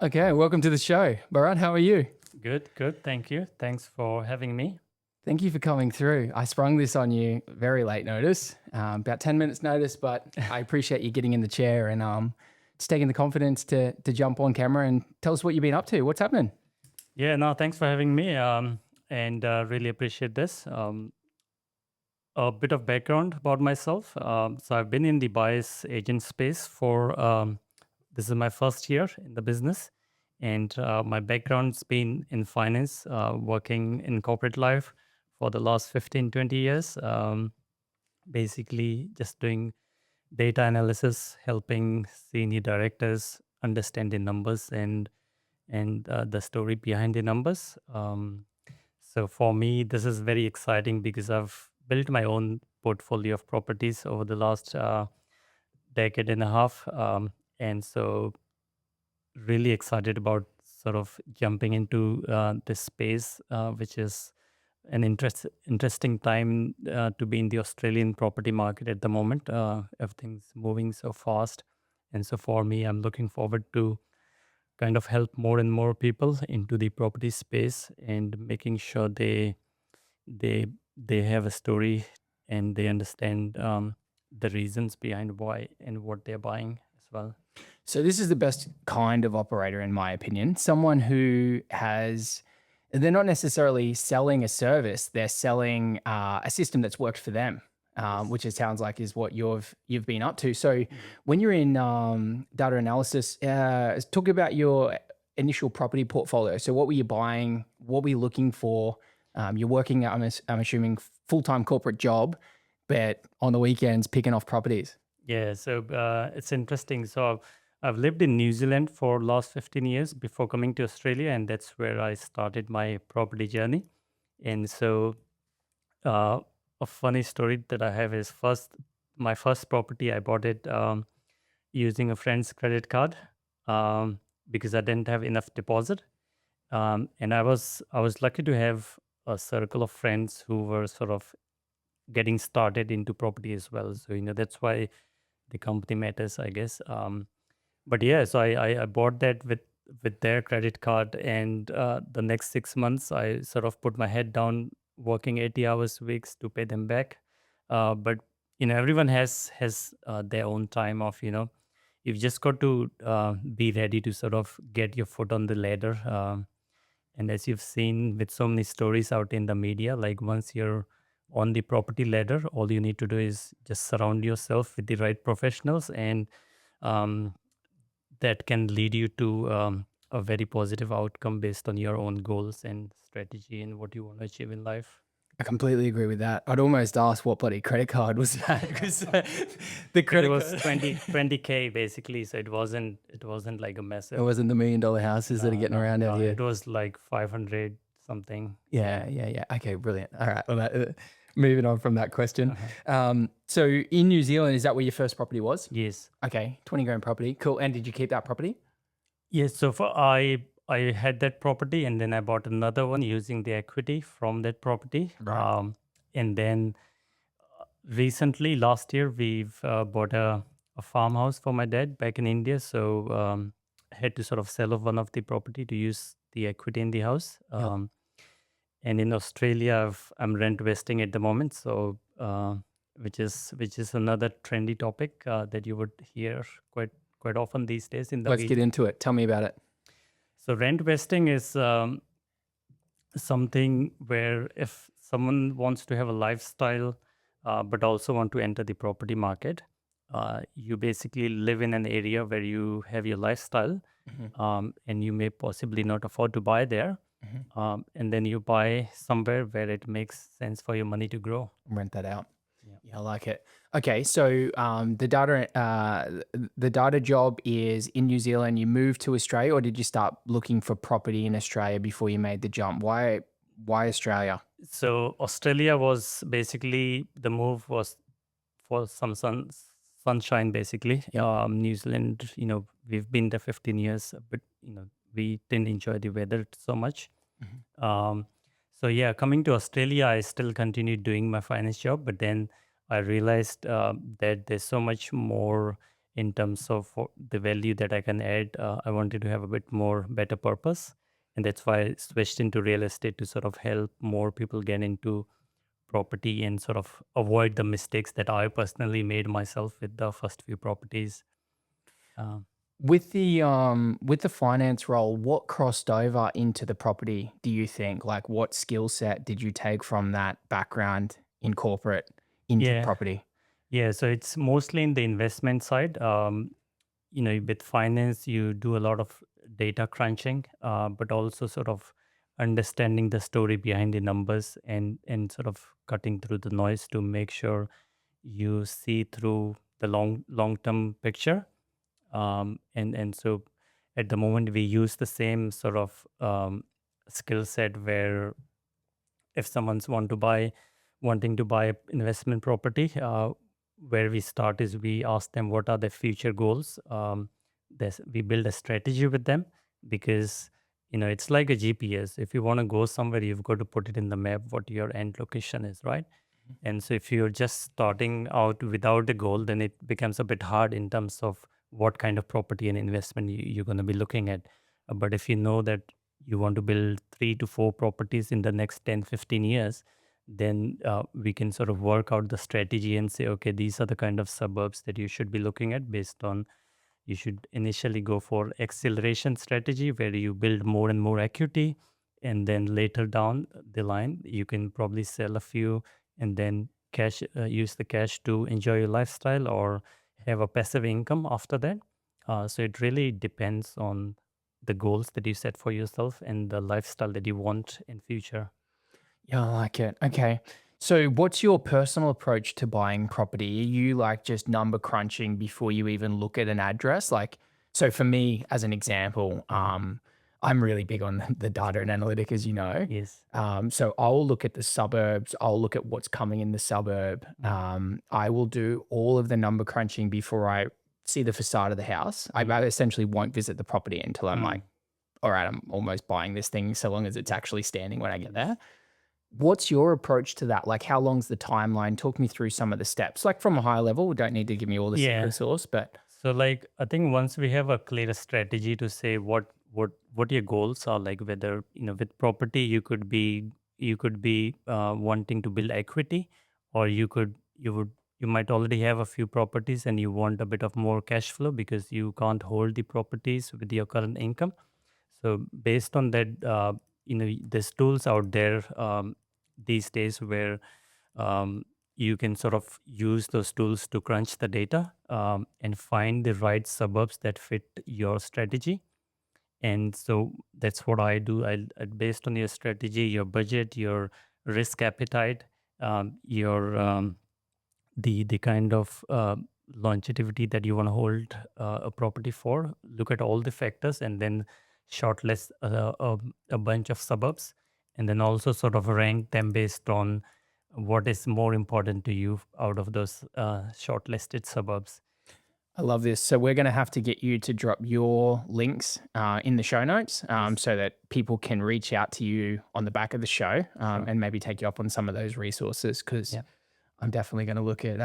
Okay, welcome to the show. Bharat, how are you? Good, good. Thank you. Thanks for having me. Thank you for coming through. I sprung this on you very late notice, about 10 minutes notice, but I appreciate you getting in the chair and just taking the confidence to jump on camera and tell us what you've been up to. What's happening? Yeah, no, thanks for having me. And really appreciate this. A bit of background about myself. So I've been in the buyers agent space for this is my first year in the business, and my background's been in finance, working in corporate life for the last 15, 20 years. Basically, just doing data analysis, helping senior directors understand the numbers and the story behind the numbers. So for me, this is very exciting because I've built my own portfolio of properties over the last decade and a half, and so really excited about sort of jumping into this space, which is an interesting time to be in the Australian property market at the moment. Everything's moving so fast, and so for me, I'm looking forward to kind of help more and more people into the property space and making sure they they have a story and they understand the reasons behind why and what they're buying as well. So, this is the best kind of operator, in my opinion. Someone who they're not necessarily selling a service, they're selling a system that's worked for them. Yes. Which it sounds like is what you've been up to. So, when you're in data analysis, talk about your initial property portfolio. So, what were you buying? What were you looking for? You're working, I'm assuming, full-time corporate job, but on the weekends picking off properties. Yeah, so it's interesting. So I've lived in New Zealand for last 15 years before coming to Australia, and that's where I started my property journey. And so uh, a funny story that I have is my first property, I bought it using a friend's credit card because I didn't have enough deposit. And I was lucky to have a circle of friends who were sort of getting started into property as well. So that's why the company matters, I guess. But yeah, so I bought that with their credit card, and the next 6 months I sort of put my head down working 80 hours weeks to pay them back. But everyone has their own time of you've just got to be ready to sort of get your foot on the ladder. And as you've seen with so many stories out in the media, like once you're on the property ladder, all you need to do is just surround yourself with the right professionals, and um, that can lead you to a very positive outcome based on your own goals and strategy and what you want to achieve in life. I completely agree with that. I'd almost ask what bloody credit card was that because the It credit was card. 20k basically, so it wasn't like a It massive. wasn't the $1 million houses that are No, getting no, around out no. here. It was like 500 something. Yeah. Okay, brilliant. All right. Well, moving on from that question. Uh-huh. So in New Zealand, is that where your first property was? Yes. Okay, 20 grand property. Cool. And did you keep that property? Yes, so I had that property, and then I bought another one using the equity from that property. Right. And then recently, last year, we've bought a farmhouse for my dad back in India. So I had to sort of sell off one of the property to use the equity in the house. Yep. And in Australia, I'm rent vesting at the moment, so which is another trendy topic that you would hear quite often these days in the Let's get media. into it. Tell me about it. So rent vesting is something where if someone wants to have a lifestyle, but also want to enter the property market, you basically live in an area where you have your lifestyle, and you may possibly not afford to buy there, and then you buy somewhere where it makes sense for your money to grow. Rent that out. Yeah. Yeah, I like it. Okay, so the data job is in New Zealand. You moved to Australia, or did you start looking for property in Australia before you made the jump? Why Australia? So Australia was basically the move was for some sunshine basically. New Zealand, we've been there 15 years, but we didn't enjoy the weather so much. Um, so yeah, coming to Australia, I still continued doing my finance job, but then I realized that there's so much more in terms of the value that I can add. I wanted to have a bit more better purpose, and that's why I switched into real estate to sort of help more people get into property and sort of avoid the mistakes that I personally made myself with the first few properties. Um, With the finance role, what crossed over into the property, do you think? Like what skill set did you take from that background in corporate into yeah, property? yeah. So it's mostly in the investment side. With finance, you do a lot of data crunching, but also sort of understanding the story behind the numbers and sort of cutting through the noise to make sure you see through the long term picture. And so at the moment we use the same sort of skill set where if someone's wanting to buy investment property, where we start is we ask them what are their future goals. We build a strategy with them, because it's like a GPS. If you want to go somewhere, you've got to put it in the map what your end location is, right? And so if you're just starting out without a goal, then it becomes a bit hard in terms of what kind of property and investment you're going to be looking at. But if you know that you want to build 3 to 4 properties in the next 10, 15 years, then we can sort of work out the strategy and say, okay, these are the kind of suburbs that you should be looking at. Based on, you should initially go for acceleration strategy where you build more and more equity, and then later down the line you can probably sell a few and then use the cash to enjoy your lifestyle or have a passive income after that. So it really depends on the goals that you set for yourself and the lifestyle that you want in future. Yeah, I like it. Okay. So, what's your personal approach to buying property? Are you like just number crunching before you even look at an address? Like, so for me, as an example, Mhm. I'm really big on the data and analytic, as you know. Yes. So I'll look at the suburbs. I'll look at what's coming in the suburb. Mhm. I will do all of the number crunching before I see the facade of the house. I Mhm. essentially won't visit the property until I'm like, Mm. all right, I'm almost buying this thing, so long as it's Yeah. actually standing when I get Yes. there. What's your approach to that? Like, how long's the timeline? Talk me through some of the steps, like from a high level. Don't need to give me all the secret Yeah. sauce, but So like I think once we have a clear strategy to say what your goals are, like whether with property you could be wanting to build equity, or you might already have a few properties and you want a bit of more cash flow because you can't hold the properties with your current income. So based on that, there's tools out there these days where um, you can sort of use those tools to crunch the data and find the right suburbs that fit your strategy. And so that's what I do. Based on your strategy, your budget, your risk appetite, your the kind of longevity that you want to hold a property for, look at all the factors and then shortlist a bunch of suburbs, and then also sort of rank them based on what is more important to you out of those shortlisted suburbs. I love this. So we're going to have to get you to drop your links in the show notes Yes. so that people can reach out to you on the back of the show Sure. and maybe take you up on some of those resources because Yeah. I'm definitely going to look at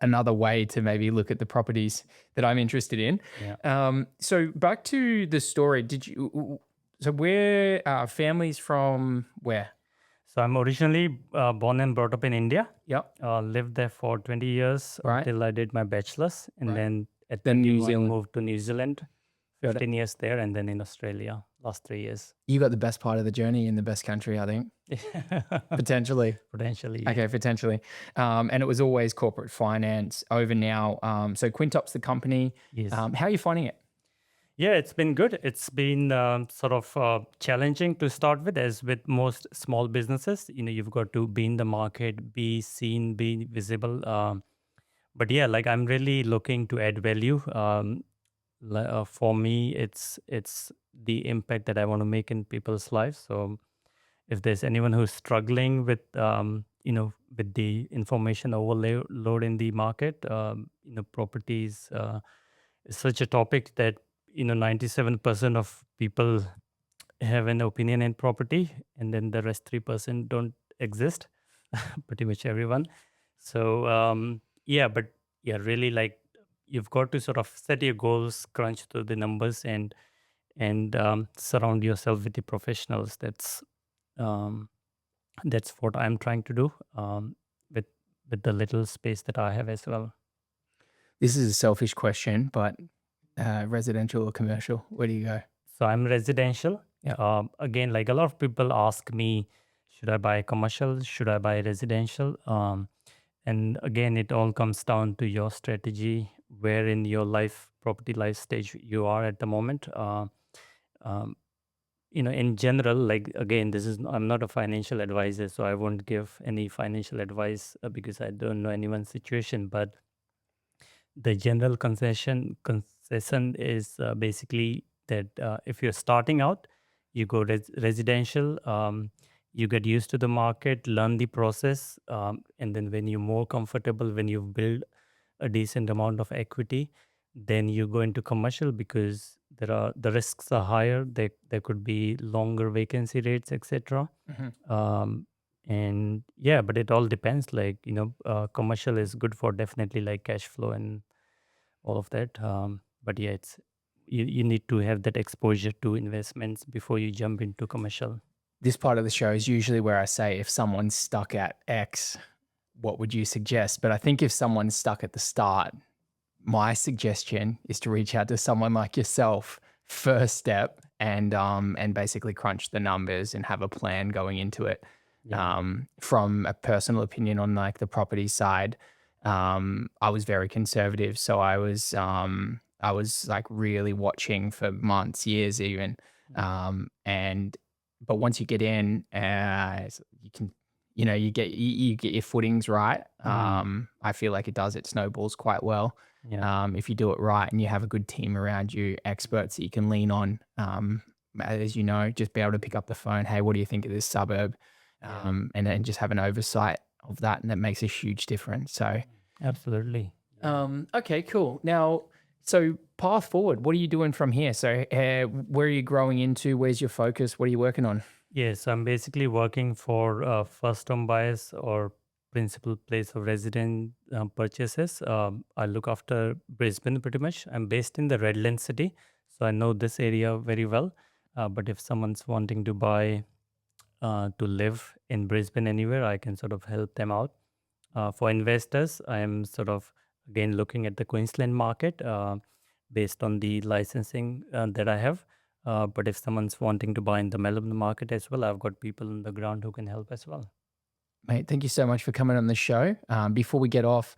another way to maybe look at the properties that I'm interested in. Yeah. So back to the story. So where families from where? So I'm originally born and brought up in India. Yep. Lived there for 20 years Right. until I did my bachelor's, and Right. then at Then New 21 Zealand. moved to New Zealand. Got it. 15 years there, and then in Australia last 3 years. You got the best part of the journey in the best country, I think. Potentially. Potentially, yeah. Okay, potentially. And it was always corporate finance over now. So Quintop's the company. Yes. How are you finding it? Yeah, it's been good. It's been sort of challenging to start with, as with most small businesses. You've got to be in the market, be seen, be visible. But yeah, like I'm really looking to add value. For me, it's the impact that I want to make in people's lives. So if there's anyone who's struggling with with the information overload in the market, properties is such a topic that 97% of people have an opinion in property, and then the rest 3% don't exist. Pretty much everyone. So yeah, but yeah, really like you've got to sort of set your goals, crunch through the numbers, and surround yourself with the professionals. Um, that's what I'm trying to do, with the little space that I have as well. This is a selfish question, but residential or commercial? Where do you go? So I'm residential. Yeah. Again, like a lot of people ask me, should I buy commercial? Should I buy residential? And again, it all comes down to your strategy, where in your property life stage you are at the moment. Um, in general, like again, I'm not a financial advisor, so I won't give any financial advice because I don't know anyone's situation. But the general concession is basically that if you're starting out, you go residential. You get used to the market, learn the process, and then when you're more comfortable, when you've built a decent amount of equity, then you go into commercial, because the risks are higher. There could be longer vacancy rates, etc. Mhm. And yeah, but it all depends. Like, commercial is good for definitely like cash flow and all of that. But yeah, you need to have that exposure to investments before you jump into commercial. This part of the show is usually where I say, if someone's stuck at X, what would you suggest? But I think if someone's stuck at the start, my suggestion is to reach out to someone like yourself first step, and basically crunch the numbers and have a plan going into it. Yeah. From a personal opinion on like the property side, I was very conservative, so I was like really watching for months, years even. And but once you get in, you can, you get your footings right. I feel like it snowballs quite well. Yeah. If you do it right and you have a good team around you, experts that you can lean on, as you know, just be able to pick up the phone. Hey, what do you think of this suburb? Yeah. And then just have an oversight of that, and that makes a huge difference. So, Absolutely. Yeah. okay, cool. Now, so path forward, what are you doing from here? So, where are you growing into? Where's your focus? What are you working on? Yes, I'm basically working for first home buyers or principal place of resident purchases. I look after Brisbane pretty much. I'm based in the Redland city, so I know this area very well. But if someone's wanting to buy to live in Brisbane anywhere, I can sort of help them out. For investors, I am sort of again looking at the Queensland market based on the licensing that I have. But if someone's wanting to buy in the Melbourne market as well, I've got people on the ground who can help as well. Mate, thank you so much for coming on the show. Before we get off,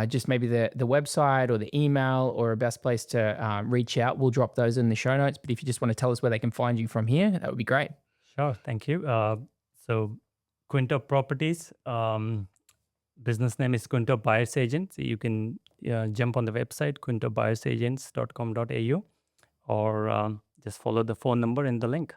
just maybe the website or the email or a best place to reach out. We'll drop those in the show notes. But if you just want to tell us where they can find you from here, that would be great. Sure, thank you. So, Quintop Properties, business name is Quintop Buyers Agents. You can jump on the website quintopbuyersagents.com.au, or just follow the phone number in the link.